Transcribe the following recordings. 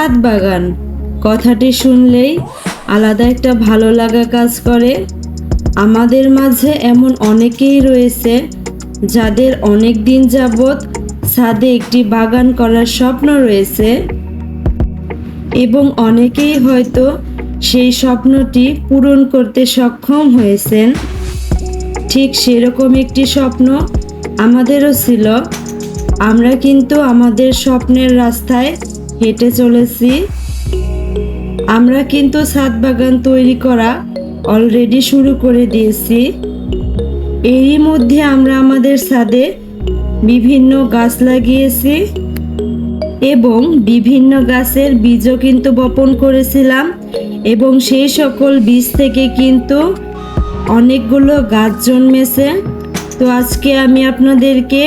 ছাদ বাগান কথাটি শুনলেই আলাদা একটা ভালো লাগা কাজ করে। আমাদের মাঝে এমন অনেকেই রয়েছে যাদের অনেক দিন যাবৎ ছাদে একটি বাগান করার স্বপ্ন রয়েছে এবং অনেকেই হয়তো সেই স্বপ্নটি পূরণ করতে সক্ষম হয়েছেন। ঠিক সেরকম একটি স্বপ্ন আমাদেরও ছিল। আমরা কিন্তু আমাদের স্বপ্নের রাস্তায় হেঁটে চলেছি। আমরা কিন্তু ছাদ বাগান তৈরি করা অলরেডি শুরু করে দিয়েছি। এরই মধ্যে আমরা আমাদের ছাদে বিভিন্ন গাছ লাগিয়েছি এবং বিভিন্ন গাছের বীজও কিন্তু বপন করেছিলাম এবং সেই সকল বীজ থেকে কিন্তু অনেকগুলো গাছ জন্মেছে। তো আজকে আমি আপনাদেরকে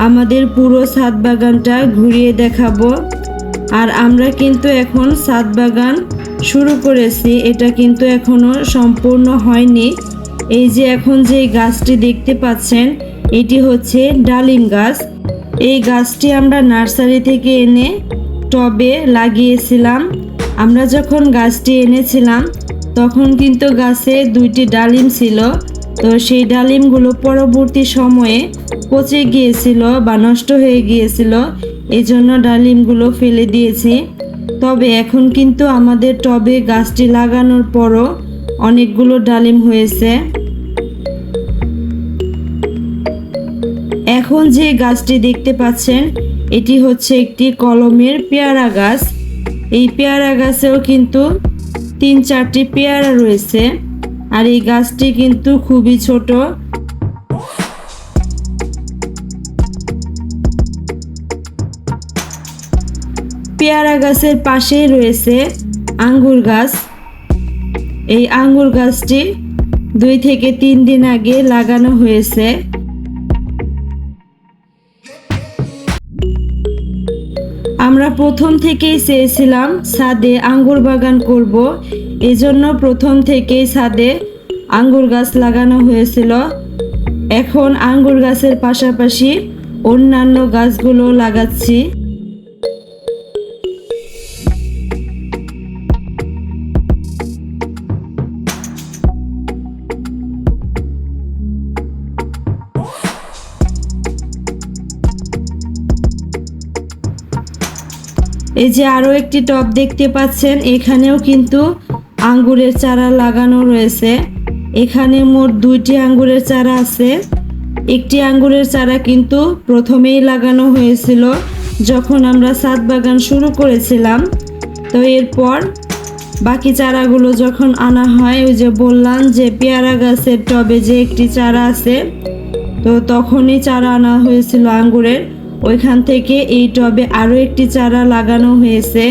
আমাদের পুরো ছাদ বাগানটা ঘুরিয়ে দেখাবো। আর আমরা কিন্তু এখন ছাদ বাগান শুরু করেছি, এটা কিন্তু এখনো সম্পূর্ণ হয়নি। এই যে এখন যে গাছটি দেখতে পাচ্ছেন এটি হচ্ছে ডালিম গাছ। এই গাছটি আমরা নার্সারি থেকে এনে টবে লাগিয়েছিলাম। আমরা যখন গাছটি এনেছিলাম তখন কিন্তু গাছে 2টি ডালিম ছিল। তো সেই ডালিমগুলো পরবর্তী সময়ে পচে গিয়েছিল বা নষ্ট হয়ে গিয়েছিল, এই জন্য ডালিমগুলো ফেলে দিয়েছি। তবে এখন কিন্তু আমাদের টবে গাছটি লাগানোর পরও অনেকগুলো ডালিম হয়েছে। এখন যে গাছটি দেখতে পাচ্ছেন এটি হচ্ছে একটি কলমের পেয়ারা গাছ। এই পেয়ারা গাছেও কিন্তু 3-4টি পেয়ারা রয়েছে। আর এই গাছটি কিন্তু খুবই ছোট। পেয়ারা গাছের পাশেই রয়েছে আঙ্গুর গাছ। এই আঙ্গুর গাছটি 2 থেকে 3 দিন আগে লাগানো হয়েছে। আমরা প্রথম থেকেই চেয়েছিলাম ছাদে আঙ্গুর বাগান করব, এজন্য প্রথম থেকেই ছাদে আঙ্গুর গাছ লাগানো হয়েছিল। এখন আঙ্গুর গাছের পাশাপাশি অন্যান্য গাছগুলো লাগাচ্ছি। এই যে আরো একটি টব দেখতে পাচ্ছেন, এখানেও কিন্তু আঙ্গুরের চারা লাগানো রয়েছে। এখানে মোট 2টি আঙ্গুরের চারা আছে। একটি আঙ্গুরের চারা কিন্তু প্রথমেই লাগানো হয়েছিল যখন আমরা ছাদ বাগান শুরু করেছিলাম। তো এরপর বাকি চারাগুলো যখন আনা হয়, ওই যে বললাম যে পেয়ারা গাছের টবে যে একটি চারা আছে, তো তখনই চারা আনা হয়েছিল আঙ্গুরের। ওইখান থেকে এই টবে আরো একটি চারা লাগানো হয়েছে।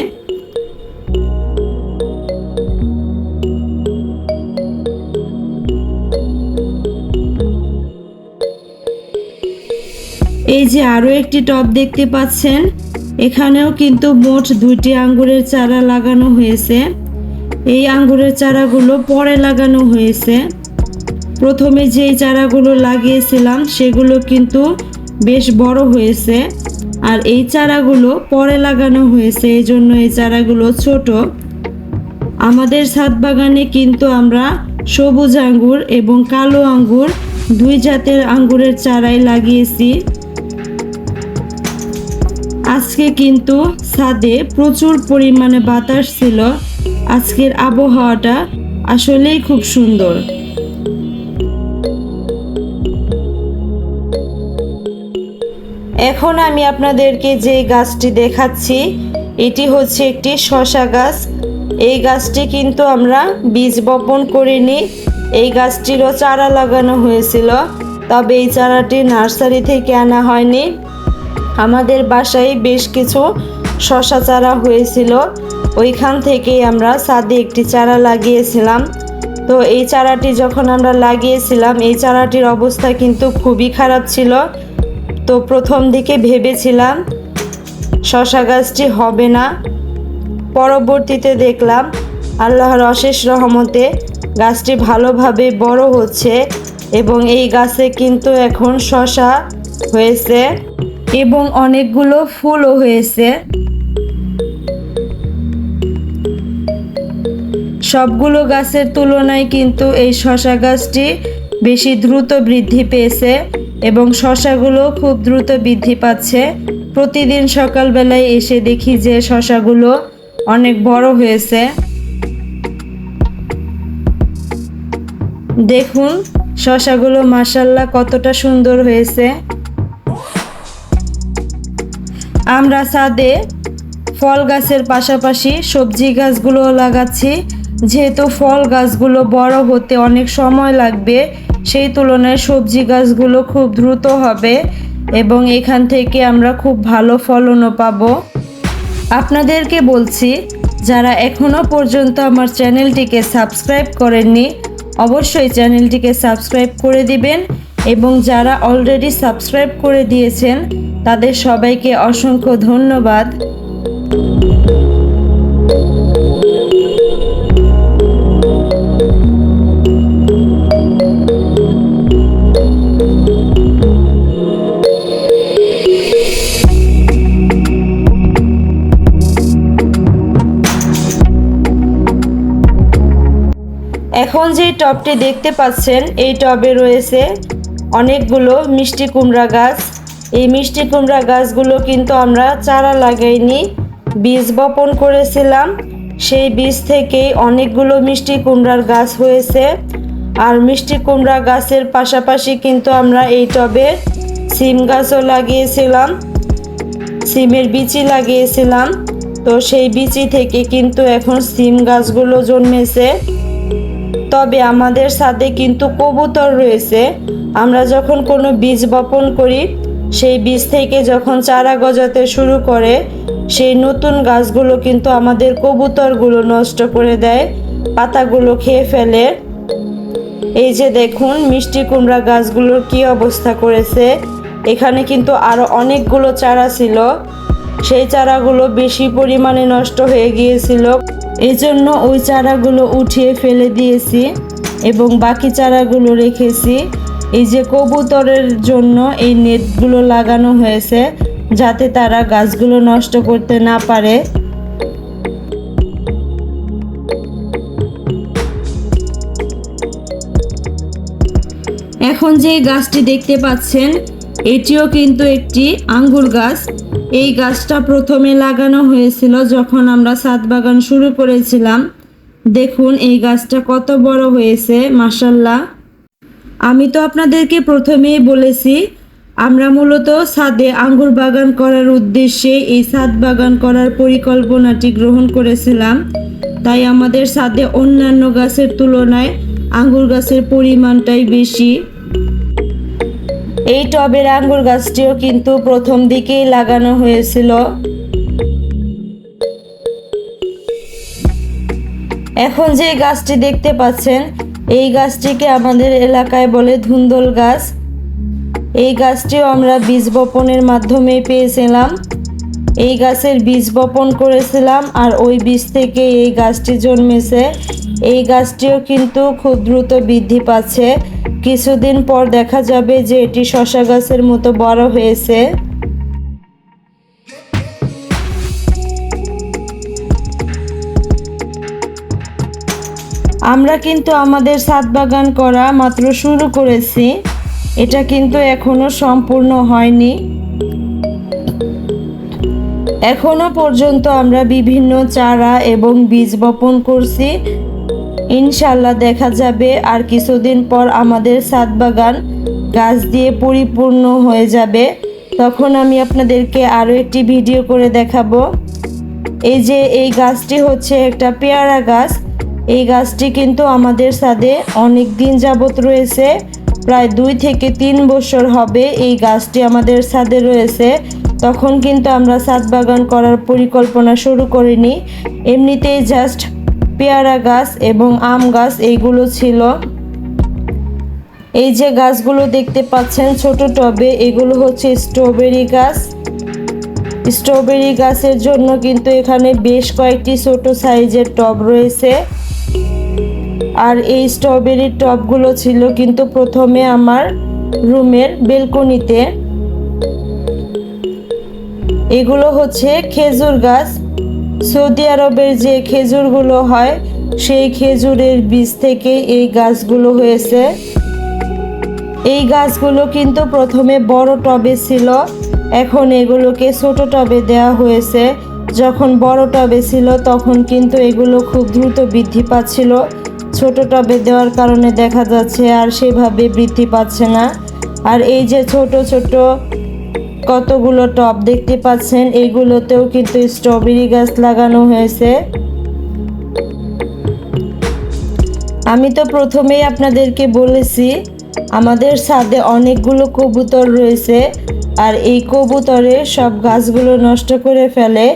এই যে আরো একটি টব দেখতে পাচ্ছেন, এখানেও কিন্তু মোট 2টি আঙ্গুরের চারা লাগানো হয়েছে। এই আঙ্গুরের চারাগুলো পরে লাগানো হয়েছে। প্রথমে যেই চারাগুলো লাগিয়েছিলাম সেগুলো কিন্তু বেশ বড় হয়েছে, আর এই চারাগুলো পরে লাগানো হয়েছে, এই জন্য এই চারাগুলো ছোট। আমাদের ছাদ বাগানে কিন্তু আমরা সবুজ আঙ্গুর এবং কালো আঙ্গুর 2 জাতের আঙ্গুরের চারাই লাগিয়েছি। আজকে কিন্তু ছাদে প্রচুর পরিমাণে বাতাস ছিল। আজকের আবহাওয়াটা আসলেই খুব সুন্দর। এখন আমি আপনাদেরকে যে গাছটি দেখাচ্ছি এটি হচ্ছে একটি শসা গাছ। এই গাছটি কিন্তু আমরা বীজ বপন করিনি, এই গাছটিরও চারা লাগানো হয়েছিল। তবে এই চারাটি নার্সারি থেকে আনা হয়নি। আমাদের বাসায় বেশ কিছু শসা চারা হয়েছিল, ওইখান থেকেই আমরা ছাদে একটি চারা লাগিয়েছিলাম। তো এই চারাটি যখন আমরা লাগিয়েছিলাম এই চারাটির অবস্থা কিন্তু খুবই খারাপ ছিল। তো প্রথম দিকে ভেবেছিলাম শসা গাছটি হবে না, পরবর্তীতে দেখলাম আল্লাহর অশেষ রহমতে গাছটি ভালোভাবে বড় হচ্ছে এবং এই গাছে কিন্তু এখন শসা হয়েছে এবং অনেকগুলো ফুলও হয়েছে। সবগুলো গাছের তুলনায় কিন্তু এই শসা গাছটি বেশি দ্রুত বৃদ্ধি পেয়েছে এবং শসাগুলো খুব দ্রুত বৃদ্ধি পাচ্ছে। প্রতিদিন সকালবেলায় এসে দেখি যে শসাগুলো অনেক বড় হয়েছে। দেখুন শসাগুলো মাশাআল্লাহ কতটা সুন্দর হয়েছে। আমরা ছাদে ফল গাছের পাশাপাশি সবজি গাছগুলো লাগাচ্ছি, যেহেতু ফল গাছগুলো বড় হতে অনেক সময় লাগবে, সেই তুলনায় সবজি গাছগুলো খুব দ্রুত হবে এবং এখান থেকে আমরা খুব ভালো ফলনও পাবো। আপনাদেরকে বলছি, যারা এখনও পর্যন্ত আমার চ্যানেলটিকে সাবস্ক্রাইব করেননি অবশ্যই চ্যানেলটিকে সাবস্ক্রাইব করে দিবেন এবং যারা অলরেডি সাবস্ক্রাইব করে দিয়েছেন তাদের সবাইকে অসংখ্য ধন্যবাদ। এখন যে টবটি দেখতে পাচ্ছেন এই টবে রয়েছে অনেকগুলো মিষ্টি কুমড়া গাছ। এই মিষ্টি কুমড়া গাছগুলো কিন্তু আমরা চারা লাগাইনি, বীজ বপন করেছিলাম। সেই বীজ থেকেই অনেকগুলো মিষ্টি কুমড়ার গাছ হয়েছে। আর মিষ্টি কুমড়া গাছের পাশাপাশি কিন্তু আমরা এই টবে সিম গাছও লাগিয়েছিলাম, সিমের বিচি লাগিয়েছিলাম। তো সেই বিচি থেকে কিন্তু এখন সিম গাছগুলো জন্মেছে। তবে আমাদের ছাদে কিন্তু কবুতর রয়েছে। আমরা যখন কোনো বীজ বপন করি সেই বীজ থেকে যখন চারা গজাতে শুরু করে সেই নতুন গাছগুলো কিন্তু আমাদের কবুতরগুলো নষ্ট করে দেয়, পাতাগুলো খেয়ে ফেলে। এই যে দেখুন মিষ্টি কুমড়া গাছগুলোর কি অবস্থা করেছে। এখানে কিন্তু আরো অনেকগুলো চারা ছিল, সেই চারাগুলো বেশি পরিমাণে নষ্ট হয়ে গিয়েছিল, এই জন্য ওই চারাগুলো উঠিয়ে ফেলে দিয়েছি এবং বাকি চারাগুলো রেখেছি। এই যে কবুতরের জন্য এই নেটগুলো লাগানো হয়েছে যাতে তারা গাছগুলো নষ্ট করতে না পারে। এখন যে গাছটি দেখতে পাচ্ছেন এটিও কিন্তু একটি আঙ্গুর গাছ। এই গাছটা প্রথমে লাগানো হয়েছিল যখন আমরা ছাদ বাগান শুরু করেছিলাম। দেখুন এই গাছটা কত বড় হয়েছে মাশাআল্লাহ। আমি তো আপনাদেরকে প্রথমেই বলেছি আমরা মূলত ছাদে আঙ্গুর বাগান করার উদ্দেশ্যে এই ছাদ বাগান করার পরিকল্পনাটি গ্রহণ করেছিলাম। তাই আমাদের ছাদে অন্যান্য গাছের তুলনায় আঙ্গুর গাছের পরিমাণটাই বেশি। এই টবের আঙ্গুর গাছটিও কিন্তু প্রথম দিকেই লাগানো হয়েছিল। এখন যে গাছটি দেখতে পাচ্ছেন এই গাছটিকে আমাদের এলাকায় বলে ধুন্দল গাছ। এই গাছটিও আমরা বীজ বপনের মাধ্যমে পেয়েছিলাম। এই গাছের বীজ বপন করেছিলাম আর ওই বীজ থেকে এই গাছটি জন্মেছে। এই গাছটিও কিন্তু খুব দ্রুত বৃদ্ধি পাচ্ছে। কিছুদিন পর দেখা যাবে যে এটি শসা গাছের মতো বড় হয়েছে। আমরা কিন্তু আমাদের ছাদ বাগান করা মাত্র শুরু করেছি, এটা কিন্তু এখনো সম্পূর্ণ হয়নি। এখনো পর্যন্ত আমরা বিভিন্ন চারা এবং বীজ বপন করছি। ইনশাল্লাহ দেখা যাবে আর কিছুদিন পর আমাদের ছাদ বাগান গাছ দিয়ে পরিপূর্ণ হয়ে যাবে। তখন আমি আপনাদেরকে আরও একটি ভিডিও করে দেখাবো। এই যে এই গাছটি হচ্ছে একটা পেয়ারা গাছ। এই গাছটি কিন্তু আমাদের ছাদে অনেক দিন যাবত রয়েছে, প্রায় 2 থেকে 3 বছর হবে এই গাছটি আমাদের ছাদে রয়েছে। তখন কিন্তু আমরা ছাদ বাগান করার পরিকল্পনা শুরু করিনি, এমনিতেই জাস্ট পেয়ারা গাছ এবং আম গাছ এইগুলো ছিল। এই যে গাছগুলো দেখতে পাচ্ছেন ছোট টবে, এগুলো হচ্ছে স্ট্রবেরি গাছ। স্ট্রবেরি গাছের জন্য কিন্তু এখানে বেশ কয়েকটি ছোট সাইজের টব রয়েছে। আর এই স্ট্রবেরির টবগুলো ছিল কিন্তু প্রথমে আমার রুমের বেলকনিতে। এগুলো হচ্ছে খেজুর গাছ। সৌদি আরবের যে খেজুরগুলো হয় সেই খেজুরের বীজ থেকে এই গাছগুলো হয়েছে। এই গাছগুলো কিন্তু প্রথমে বড় টবে ছিল, এখন এগুলোকে ছোট টবে দেওয়া হয়েছে। যখন বড় টবে ছিল তখন কিন্তু এগুলো খুব দ্রুত বৃদ্ধি পাচ্ছিল, ছোট টবে দেওয়ার কারণে দেখা যাচ্ছে আর সেভাবে বৃদ্ধি পাচ্ছে না। আর এই যে ছোট ছোট কতগুলো টব দেখতে পাচ্ছেন, এগুলোতেও কিন্তু স্ট্রবেরি গাছ লাগানো হয়েছে। আমি তো প্রথমেই আপনাদেরকে বলেছি আমাদের ছাদে অনেকগুলো কবুতর রয়েছে, আর এই কবুতরে সব গাছগুলো নষ্ট করে ফেলে।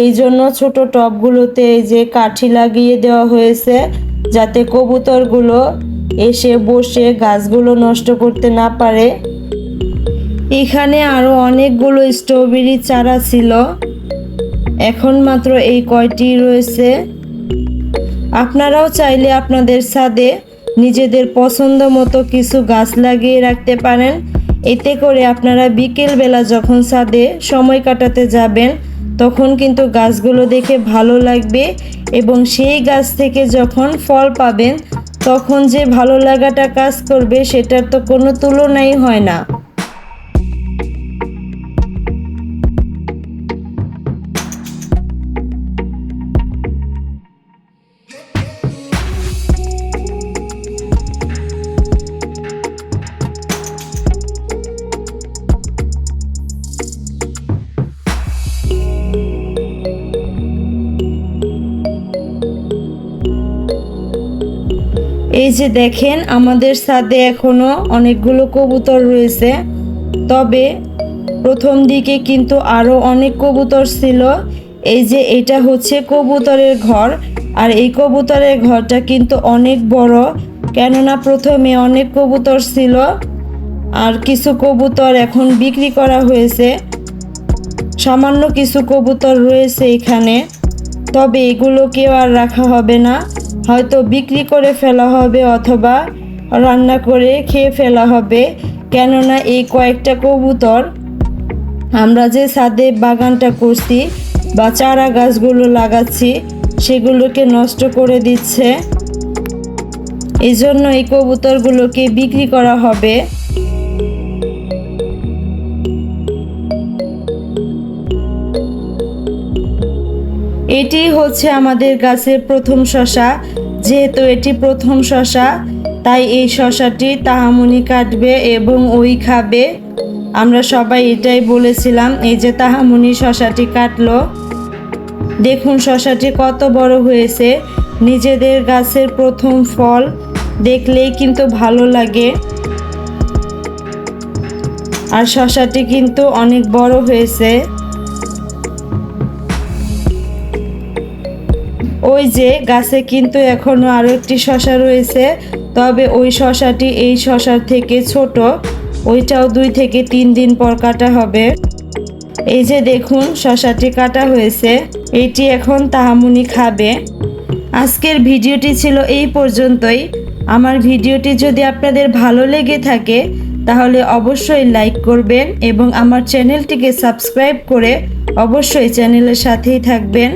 এই জন্য ছোট টবগুলোতে এই যে কাঠি লাগিয়ে দেওয়া হয়েছে, যাতে কবুতরগুলো এসে বসে গাছগুলো নষ্ট করতে না পারে। এখানে আরও অনেকগুলো স্ট্রবেরি চারা ছিল, এখন মাত্র এই কয়টি রয়েছে। আপনারাও চাইলে আপনাদের ছাদে নিজেদের পছন্দ মতো কিছু গাছ লাগিয়ে রাখতে পারেন। এতে করে আপনারা বিকেলবেলা যখন ছাদে সময় কাটাতে যাবেন তখন কিন্তু গাছগুলো দেখে ভালো লাগবে, এবং সেই গাছ থেকে যখন ফল পাবেন তখন যে ভালো লাগাটা কাজ করবে সেটার তো কোনো তুলনাই হয় না। এই যে দেখেন আমাদের ছাদে এখনো অনেকগুলো কবুতর রয়েছে, তবে প্রথম দিকে কিন্তু আরো অনেক কবুতর ছিল। এই যে এটা হচ্ছে কবুতরের ঘর, আর এই কবুতরের ঘরটা কিন্তু অনেক বড়, কেননা প্রথমে অনেক কবুতর ছিল আর কিছু কবুতর এখন বিক্রি করা হয়েছে। সামান্য কিছু কবুতর রয়েছে এখানে, তবে এগুলোকেও আর রাখা হবে না, হয়তো বিক্রি করে ফেলা হবে অথবা রান্না করে খেয়ে ফেলা হবে। কেননা এই কয়েকটা কবুতর আমরা যে ছাদে বাগানটা করছি বা চারা গাছগুলো লাগাচ্ছি সেগুলোকে নষ্ট করে দিচ্ছে, এই জন্য এই কবুতরগুলোকে বিক্রি করা হবে। এটি হচ্ছে আমাদের গাছের প্রথম শসা। যেহেতু এটি প্রথম শসা তাই এই শসাটি তাহামুনি কাটবে এবং ওই খাবে। আমরা সবাই এটাই বলেছিলাম। এই যে তাহামুনি শসাটি কাটলো, দেখুন শসাটি কত বড় হয়েছে। নিজেদের গাছের প্রথম ফল দেখলেই কিন্তু ভালো লাগে, আর শসাটি কিন্তু অনেক বড় হয়েছে। ওই যে গাছে কিন্তু এখনো আরো একটি শসা রয়েছে, তবে ওই শসাটি এই শসার থেকে ছোট, ওইটাও 2 থেকে 3 দিন পর কাটা হবে। এই যে দেখুন শসাটি কাটা হয়েছে, এটি এখন তাহামুনি খাবে। আজকের ভিডিওটি ছিল এই পর্যন্তই। আমার ভিডিওটি যদি আপনাদের ভালো লেগে থাকে তাহলে অবশ্যই লাইক করবেন এবং আমার চ্যানেলটিকে সাবস্ক্রাইব করে অবশ্যই চ্যানেলের সাথেই থাকবেন।